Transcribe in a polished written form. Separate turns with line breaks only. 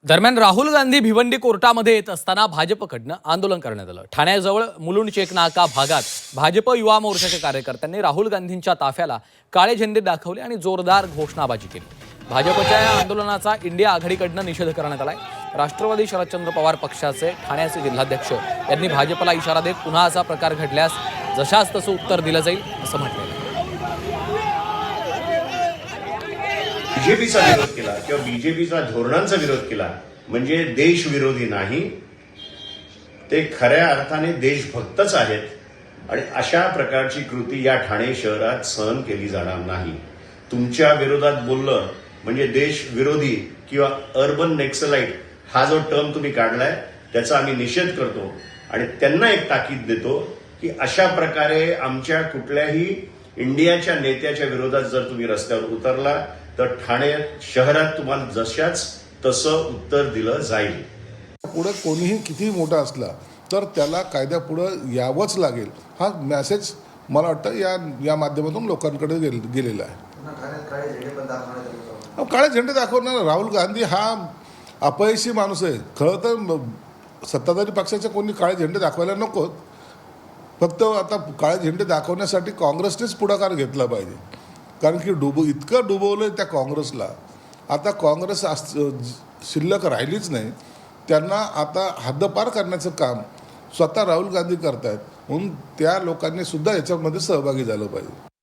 दरम्यान राहुल गांधी भिवंडी कोर्टामध्ये येत असताना भाजपकडनं आंदोलन करण्यात आलं। ठाण्याजवळ मुलुंड चेक नाका भागात भाजप युवा मोर्चाच्या कार्यकर्त्यांनी राहुल गांधींच्या ताफ्याला काळे झेंडे दाखवले आणि जोरदार घोषणाबाजी केली। भाजपच्या या आंदोलनाचा इंडिया आघाडीकडनं निषेध करण्यात आलाय। राष्ट्रवादी शरदचंद्र पवार पक्षाचे ठाण्याचे जिल्हाध्यक्ष यांनी भाजपला इशारा देत पुन्हा असा प्रकार घडल्यास जशास तसं उत्तर दिलं जाईल असं म्हटलं।
बीजेपीचा विरोध केला किंवा बीजेपीचा धोरणांचा विरोध केला म्हणजे देशविरोधी नाही, ते खऱ्या अर्थाने देशभक्तच आहेत आणि अशा प्रकारची कृती या ठाणे शहरात सहन केली जाणार नाही। तुमच्या विरोधात बोललं म्हणजे देशविरोधी किंवा अर्बन नेक्सलाइट हा जो टर्म तुम्ही काढलाय त्याचा आम्ही निषेध करतो आणि त्यांना एक ताकीद देतो की अशा प्रकारे आमच्या कुठल्याही इंडियाच्या नेत्याच्या विरोधात जर तुम्ही रस्त्यावर उतरला तर ठाणे शहरात तुम्हाला जशाच तसं उत्तर दिलं जाईल।
पुढे कोणीही किती मोठा असला तर त्याला कायद्यापुढं यावंच लागेल हा मेसेज मला वाटतं या माध्यमातून लोकांकडे गेलेला आहे। काळे झेंडे दाखवणार राहुल गांधी हा अपयशी माणूस आहे। खरं तर सत्ताधारी पक्षाचे कोणी काळे झेंडे दाखवायला नकोत, फक्त आता काळे झेंडे दाखवण्यासाठी काँग्रेसनेच पुढाकार घेतला पाहिजे, कारण की इतकं डुबवलं त्या काँग्रेसला। आता काँग्रेस शिल्लक राहिलीच नाही, त्यांना आता हद्दपार करण्याचं काम स्वतः राहुल गांधी करतायत, म्हणून त्या लोकांनी सुद्धा याच्यामध्ये सहभागी झालं पाहिजे।